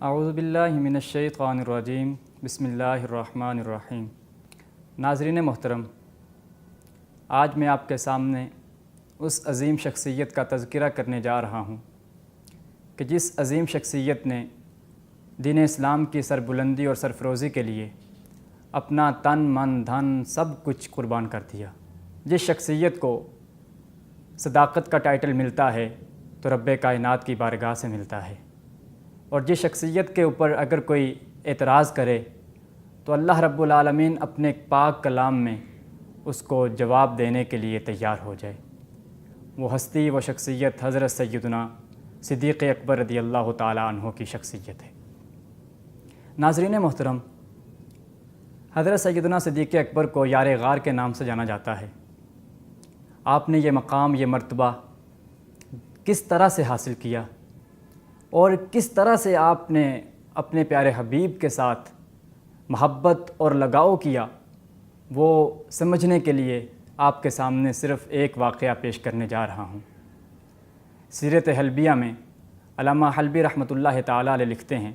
اعوذ باللہ من الشیطان الرجیم بسم اللہ الرحمن الرحیم۔ ناظرین محترم، آج میں آپ کے سامنے اس عظیم شخصیت کا تذکرہ کرنے جا رہا ہوں کہ جس عظیم شخصیت نے دین اسلام کی سربلندی اور سرفروزی کے لیے اپنا تن من دھن سب کچھ قربان کر دیا۔ جس شخصیت کو صداقت کا ٹائٹل ملتا ہے تو رب کائنات کی بارگاہ سے ملتا ہے، اور جس شخصیت کے اوپر اگر کوئی اعتراض کرے تو اللہ رب العالمین اپنے پاک کلام میں اس کو جواب دینے کے لیے تیار ہو جائے۔ وہ ہستی و شخصیت حضرت سیدنا صدیق اکبر رضی اللہ تعالیٰ عنہ کی شخصیت ہے۔ ناظرین محترم، حضرت سیدنا صدیق اکبر کو یار غار کے نام سے جانا جاتا ہے۔ آپ نے یہ مقام، یہ مرتبہ کس طرح سے حاصل کیا اور کس طرح سے آپ نے اپنے پیارے حبیب کے ساتھ محبت اور لگاؤ کیا، وہ سمجھنے کے لیے آپ کے سامنے صرف ایک واقعہ پیش کرنے جا رہا ہوں۔ سیرت حلبیہ میں علامہ حلبی رحمۃ اللہ تعالیٰ علیہ لکھتے ہیں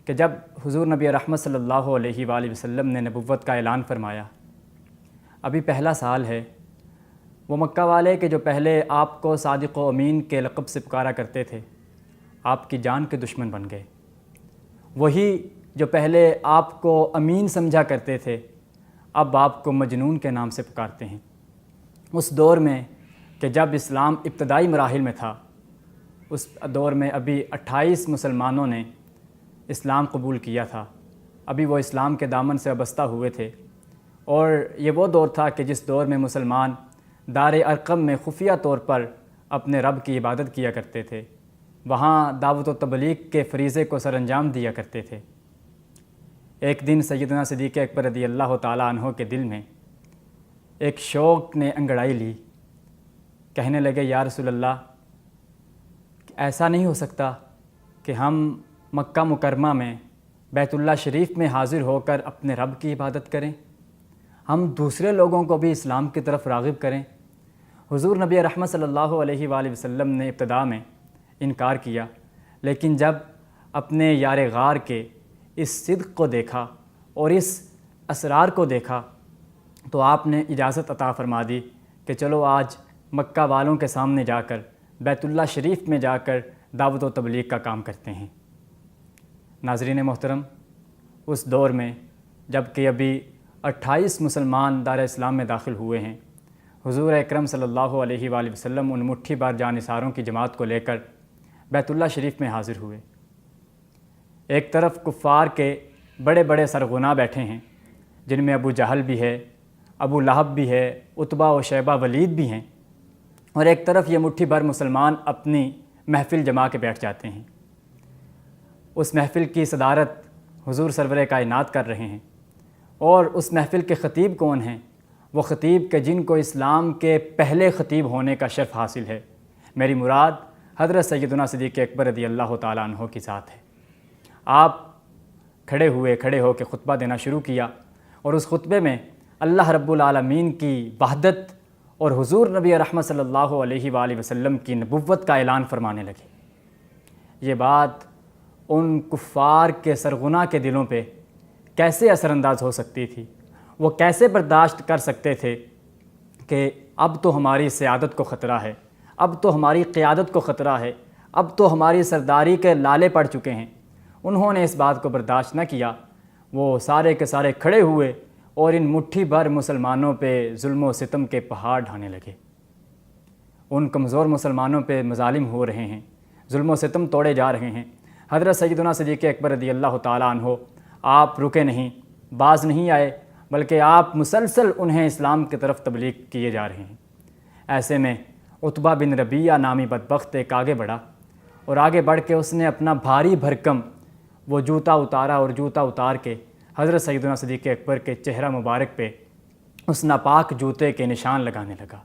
کہ جب حضور نبی رحمت صلی اللہ علیہ وآلہ وسلم نے نبوت کا اعلان فرمایا، ابھی پہلا سال ہے، وہ مکہ والے کہ جو پہلے آپ کو صادق و امین کے لقب سے پکارا کرتے تھے، آپ کی جان کے دشمن بن گئے۔ وہی جو پہلے آپ کو امین سمجھا کرتے تھے، اب آپ کو مجنون کے نام سے پکارتے ہیں۔ اس دور میں کہ جب اسلام ابتدائی مراحل میں تھا، اس دور میں ابھی 28 مسلمانوں نے اسلام قبول کیا تھا، ابھی وہ اسلام کے دامن سے وابستہ ہوئے تھے، اور یہ وہ دور تھا کہ جس دور میں مسلمان دار ارقم میں خفیہ طور پر اپنے رب کی عبادت کیا کرتے تھے، وہاں دعوت و تبلیغ کے فریضے کو سر انجام دیا کرتے تھے۔ ایک دن سیدنا صدیق اکبر رضی اللہ تعالیٰ عنہ کے دل میں ایک شوق نے انگڑائی لی۔ کہنے لگے، یا رسول اللہ، ایسا نہیں ہو سکتا کہ ہم مکہ مکرمہ میں بیت اللہ شریف میں حاضر ہو کر اپنے رب کی عبادت کریں، ہم دوسرے لوگوں کو بھی اسلام کی طرف راغب کریں۔ حضور نبی رحمت صلی اللہ علیہ وآلہ وسلم نے ابتدا میں انکار کیا، لیکن جب اپنے یار غار کے اس صدق کو دیکھا اور اس اسرار کو دیکھا تو آپ نے اجازت عطا فرما دی کہ چلو آج مکہ والوں کے سامنے جا کر بیت اللہ شریف میں جا کر دعوت و تبلیغ کا کام کرتے ہیں۔ ناظرین محترم، اس دور میں جب کہ ابھی 28 مسلمان دار اسلام میں داخل ہوئے ہیں، حضور اکرم صلی اللہ علیہ وآلہ وسلم ان مٹھی بار جانثاروں کی جماعت کو لے کر بیت اللہ شریف میں حاضر ہوئے۔ ایک طرف کفار کے بڑے بڑے سرغنہ بیٹھے ہیں، جن میں ابو جہل بھی ہے، ابو لہب بھی ہے، عتبہ و شیبہ ولید بھی ہیں، اور ایک طرف یہ مٹھی بھر مسلمان اپنی محفل جما کے بیٹھ جاتے ہیں۔ اس محفل کی صدارت حضور سرور کائنات کر رہے ہیں، اور اس محفل کے خطیب کون ہیں؟ وہ خطیب کہ جن کو اسلام کے پہلے خطیب ہونے کا شرف حاصل ہے۔ میری مراد حضرت سیدنا صدیق اکبر رضی اللہ تعالیٰ عنہ کی ذات ہے۔ آپ کھڑے ہو کے خطبہ دینا شروع کیا، اور اس خطبے میں اللہ رب العالمین کی وحدت اور حضور نبی رحمت صلی اللہ علیہ وآلہ وسلم کی نبوت کا اعلان فرمانے لگے۔ یہ بات ان کفار کے سرغنہ کے دلوں پہ کیسے اثر انداز ہو سکتی تھی؟ وہ کیسے برداشت کر سکتے تھے کہ اب تو ہماری سیادت کو خطرہ ہے، اب تو ہماری قیادت کو خطرہ ہے، اب تو ہماری سرداری کے لالے پڑ چکے ہیں؟ انہوں نے اس بات کو برداشت نہ کیا، وہ سارے کے سارے کھڑے ہوئے اور ان مٹھی بھر مسلمانوں پہ ظلم و ستم کے پہاڑ ڈھانے لگے۔ ان کمزور مسلمانوں پہ مظالم ہو رہے ہیں، ظلم و ستم توڑے جا رہے ہیں۔ حضرت سیدنا صدیق اکبر رضی اللہ تعالیٰ عنہ آپ رکے نہیں، باز نہیں آئے، بلکہ آپ مسلسل انہیں اسلام کی طرف تبلیغ کیے جا رہے ہیں۔ ایسے میں عتبہ بن ربیعہ نامی بدبخت ایک آگے بڑھا، اور آگے بڑھ کے اس نے اپنا بھاری بھرکم وہ جوتا اتارا، اور جوتا اتار کے حضرت سیدنا صدیق اکبر کے چہرہ مبارک پہ اس ناپاک جوتے کے نشان لگانے لگا۔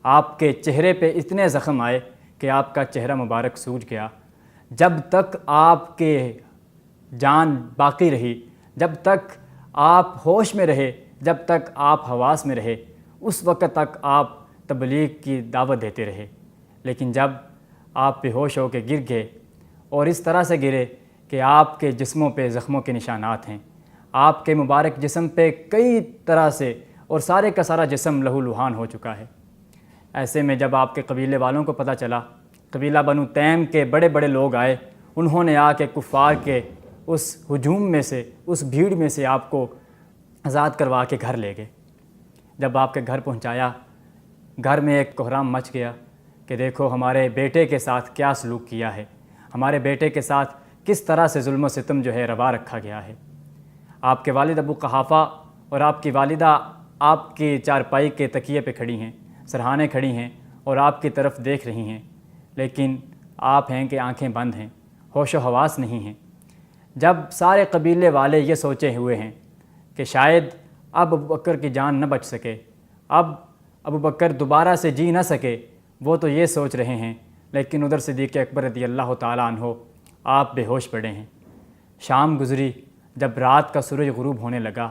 آپ کے چہرے پہ اتنے زخم آئے کہ آپ کا چہرہ مبارک سوج گیا۔ جب تک آپ کے جان باقی رہی، جب تک آپ ہوش میں رہے، جب تک آپ حواس میں رہے، اس وقت تک آپ تبلیغ کی دعوت دیتے رہے۔ لیکن جب آپ بے ہوش ہو کے گر گئے، اور اس طرح سے گرے کہ آپ کے جسموں پہ زخموں کے نشانات ہیں، آپ کے مبارک جسم پہ کئی طرح سے اور سارے کا سارا جسم لہو لہان ہو چکا ہے۔ ایسے میں جب آپ کے قبیلے والوں کو پتہ چلا، قبیلہ بنو تیم کے بڑے بڑے لوگ آئے، انہوں نے آ کے کفار کے اس ہجوم میں سے، اس بھیڑ میں سے آپ کو آزاد کروا کے گھر لے گئے۔ جب آپ کے گھر پہنچایا، گھر میں ایک کوہرام مچ گیا کہ دیکھو ہمارے بیٹے کے ساتھ کیا سلوک کیا ہے، ہمارے بیٹے کے ساتھ کس طرح سے ظلم و ستم جو ہے روا رکھا گیا ہے۔ آپ کے والد ابو قحافہ اور آپ کی والدہ آپ کی چارپائی کے تکیے پہ کھڑی ہیں، سرہانے کھڑی ہیں اور آپ کی طرف دیکھ رہی ہیں، لیکن آپ ہیں کہ آنکھیں بند ہیں، ہوش و حواس نہیں ہیں۔ جب سارے قبیلے والے یہ سوچے ہوئے ہیں کہ شاید اب ابو بکر کی جان نہ بچ سکے، اب ابو بکر دوبارہ سے جی نہ سکے، وہ تو یہ سوچ رہے ہیں، لیکن ادھر صدیق اکبر رضی اللہ تعالیٰ عنہ آپ بے ہوش پڑے ہیں۔ شام گزری، جب رات کا سورج غروب ہونے لگا،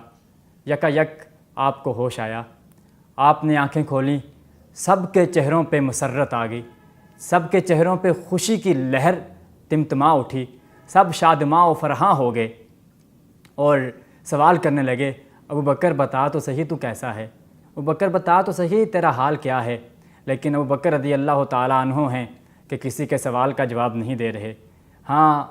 یکا یک آپ کو ہوش آیا، آپ نے آنکھیں کھولیں، سب کے چہروں پہ مسرت آ گئی، سب کے چہروں پہ خوشی کی لہر تمتما اٹھی، سب شادماں و فرحاں ہو گئے اور سوال کرنے لگے، ابو بکر بتا تو صحیح تو کیسا ہے، ابو بکر بتا تو صحیح تیرا حال کیا ہے۔ لیکن ابو بکر رضی اللہ تعالیٰ عنہ ہیں کہ کسی کے سوال کا جواب نہیں دے رہے۔ ہاں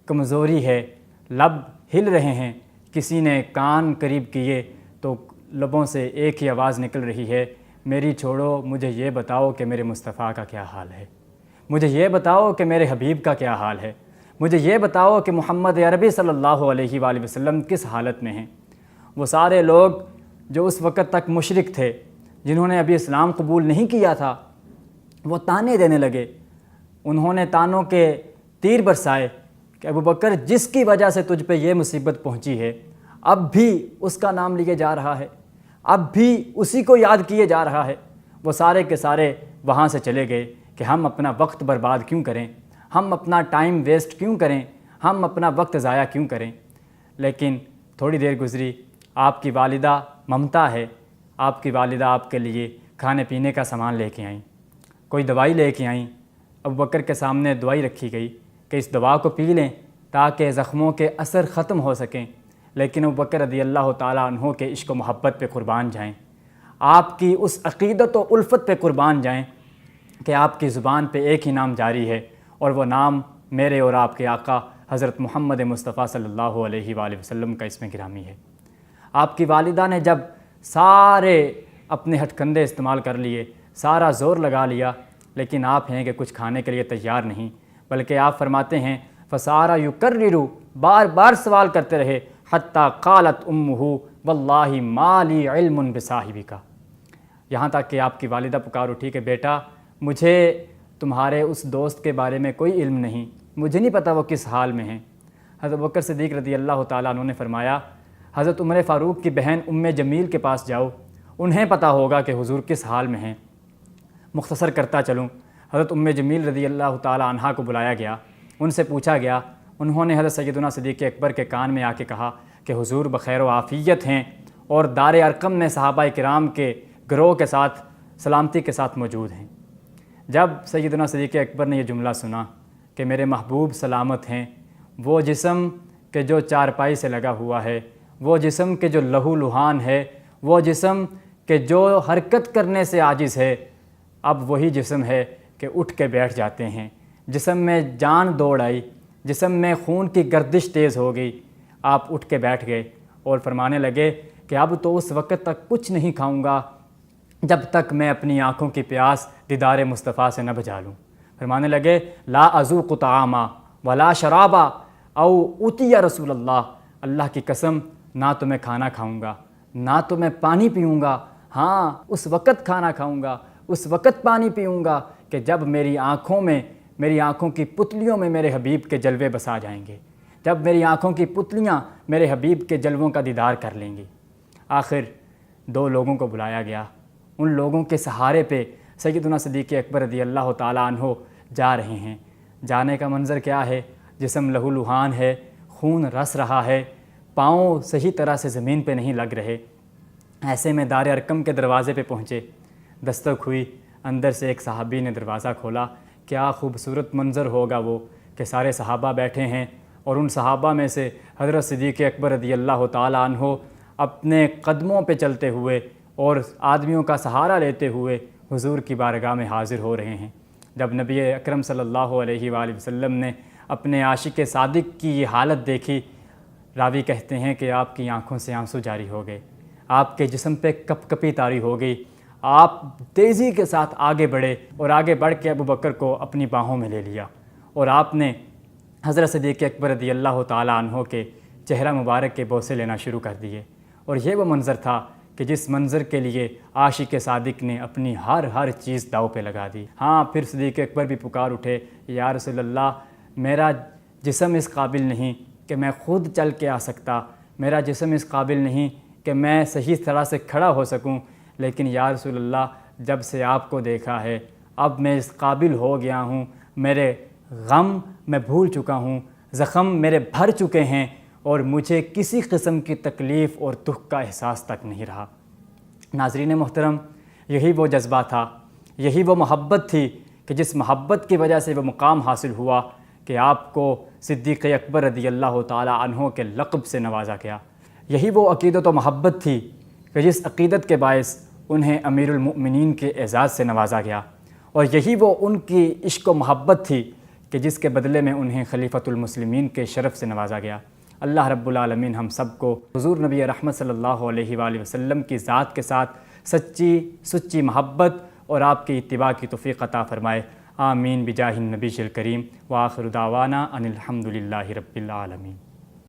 کمزوری ہے، لب ہل رہے ہیں، کسی نے کان قریب کیے تو لبوں سے ایک ہی آواز نکل رہی ہے، میری چھوڑو، مجھے یہ بتاؤ کہ میرے مصطفیٰ کا کیا حال ہے، مجھے یہ بتاؤ کہ میرے حبیب کا کیا حال ہے، مجھے یہ بتاؤ کہ محمد عربی صلی اللہ علیہ وآلہ وسلم کس حالت میں ہیں۔ وہ سارے لوگ جو اس وقت تک مشرک تھے، جنہوں نے ابھی اسلام قبول نہیں کیا تھا، وہ تانے دینے لگے، انہوں نے تانوں کے تیر برسائے کہ ابو بکر جس کی وجہ سے تجھ پہ یہ مصیبت پہنچی ہے، اب بھی اس کا نام لیے جا رہا ہے، اب بھی اسی کو یاد کیے جا رہا ہے۔ وہ سارے کے سارے وہاں سے چلے گئے کہ ہم اپنا وقت برباد کیوں کریں، ہم اپنا ٹائم ویسٹ کیوں کریں، ہم اپنا وقت ضائع کیوں کریں۔ لیکن تھوڑی دیر گزری، آپ کی والدہ ممتا ہے، آپ کی والدہ آپ کے لیے کھانے پینے کا سامان لے کے آئیں، کوئی دوائی لے کے آئیں۔ ابو بکر کے سامنے دوائی رکھی گئی کہ اس دوا کو پی لیں تاکہ زخموں کے اثر ختم ہو سکیں، لیکن ابو بکر رضی اللہ تعالیٰ عنہ کے عشق و محبت پہ قربان جائیں، آپ کی اس عقیدت و الفت پہ قربان جائیں کہ آپ کی زبان پہ ایک ہی نام جاری ہے، اور وہ نام میرے اور آپ کے آقا حضرت محمد مصطفیٰ صلی اللہ علیہ وآلہ وسلم کا اسم گرامی ہے۔ آپ کی والدہ نے جب سارے اپنے ہتھ کندھے استعمال کر لیے، سارا زور لگا لیا، لیکن آپ ہیں کہ کچھ کھانے کے لیے تیار نہیں، بلکہ آپ فرماتے ہیں فسارا یکررو، بار بار سوال کرتے رہے، حتیٰ قالت امہ واللہ ما لی علم بصاحبک، یہاں تک کہ آپ کی والدہ پکار اٹھی کہ بیٹا مجھے تمہارے اس دوست کے بارے میں کوئی علم نہیں، مجھے نہیں پتہ وہ کس حال میں ہیں۔ حضرت بکر صدیق رضی اللہ تعالیٰ عنہ نے فرمایا حضرت عمر فاروق کی بہن ام جمیل کے پاس جاؤ، انہیں پتہ ہوگا کہ حضور کس حال میں ہیں۔ مختصر کرتا چلوں، حضرت ام جمیل رضی اللہ تعالیٰ عنہا کو بلایا گیا، ان سے پوچھا گیا، انہوں نے حضرت سیدنا صدیق اکبر کے کان میں آ کے کہا کہ حضور بخیر و عافیت ہیں اور دار ارقم میں صحابہ کرام کے گروہ کے ساتھ سلامتی کے ساتھ موجود ہیں۔ جب سیدنا صدیق اکبر نے یہ جملہ سنا کہ میرے محبوب سلامت ہیں، وہ جسم کہ جو چارپائی سے لگا ہوا ہے، وہ جسم کہ جو لہو لہان ہے، وہ جسم کہ جو حرکت کرنے سے عاجز ہے، اب وہی جسم ہے کہ اٹھ کے بیٹھ جاتے ہیں، جسم میں جان دوڑ آئی، جسم میں خون کی گردش تیز ہو گئی، آپ اٹھ کے بیٹھ گئے اور فرمانے لگے کہ اب تو اس وقت تک کچھ نہیں کھاؤں گا جب تک میں اپنی آنکھوں کی پیاس دیدار مصطفیٰ سے نہ بجھا لوں۔ فرمانے لگے لا اذوق طعاما ولا شرابا او اوتی رسول اللہ، اللہ کی قسم نہ تو میں کھانا کھاؤں گا، نہ تو میں پانی پیوں گا، ہاں اس وقت کھانا کھاؤں گا، اس وقت پانی پیوں گا کہ جب میری آنکھوں میں، میری آنکھوں کی پتلیوں میں میرے حبیب کے جلوے بسا جائیں گے، جب میری آنکھوں کی پتلیاں میرے حبیب کے جلووں کا دیدار کر لیں گی۔ آخر دو لوگوں کو بلایا گیا، ان لوگوں کے سہارے پہ سیدنا صدیق اکبر رضی اللہ تعالیٰ عنہ جا رہے ہیں۔ جانے کا منظر کیا ہے؟ جسم لہو لہان ہے، خون رس رہا ہے، پاؤں صحیح طرح سے زمین پہ نہیں لگ رہے۔ ایسے میں دار ارقم کے دروازے پہ پہنچے، دستک ہوئی، اندر سے ایک صحابی نے دروازہ کھولا۔ کیا خوبصورت منظر ہوگا وہ کہ سارے صحابہ بیٹھے ہیں اور ان صحابہ میں سے حضرت صدیق اکبر رضی اللہ تعالیٰ عنہ اپنے قدموں پہ چلتے ہوئے اور آدمیوں کا سہارا لیتے ہوئے حضور کی بارگاہ میں حاضر ہو رہے ہیں۔ جب نبی اکرم صلی اللہ علیہ وآلہ وسلم نے اپنے عاشق صادق کی یہ حالت دیکھی، راوی کہتے ہیں کہ آپ کی آنکھوں سے آنسو جاری ہو گئے، آپ کے جسم پہ کپ کپی طاری ہو گئی، آپ تیزی کے ساتھ آگے بڑھے اور آگے بڑھ کے ابوبکر کو اپنی باہوں میں لے لیا اور آپ نے حضرت صدیق اکبر رضی اللہ تعالیٰ عنہ کے چہرہ مبارک کے بوسے لینا شروع کر دیے۔ اور یہ وہ منظر تھا کہ جس منظر کے لیے عاشق صادق نے اپنی ہر چیز داؤ پہ لگا دی۔ ہاں، پھر صدیق اکبر بھی پکار اٹھے، یا رسول اللہ، میرا جسم اس قابل نہیں کہ میں خود چل کے آ سکتا، میرا جسم اس قابل نہیں کہ میں صحیح طرح سے کھڑا ہو سکوں، لیکن یا رسول اللہ، جب سے آپ کو دیکھا ہے اب میں اس قابل ہو گیا ہوں، میرے غم میں بھول چکا ہوں، زخم میرے بھر چکے ہیں اور مجھے کسی قسم کی تکلیف اور دکھ کا احساس تک نہیں رہا۔ ناظرین محترم، یہی وہ جذبہ تھا، یہی وہ محبت تھی کہ جس محبت کی وجہ سے وہ مقام حاصل ہوا کہ آپ کو صدیق اکبر رضی اللہ تعالیٰ عنہ کے لقب سے نوازا گیا۔ یہی وہ عقیدت و محبت تھی کہ جس عقیدت کے باعث انہیں امیر المؤمنین کے اعزاز سے نوازا گیا، اور یہی وہ ان کی عشق و محبت تھی کہ جس کے بدلے میں انہیں خلیفۃ المسلمین کے شرف سے نوازا گیا۔ اللہ رب العالمین ہم سب کو حضور نبی رحمت صلی اللہ علیہ وآلہ وسلم کی ذات کے ساتھ سچی محبت اور آپ کی اتباع کی توفیق عطا فرمائے۔ آمین بجاہ النبی الکریم، وآخر دعوانا ان الحمد للہ رب العالمین۔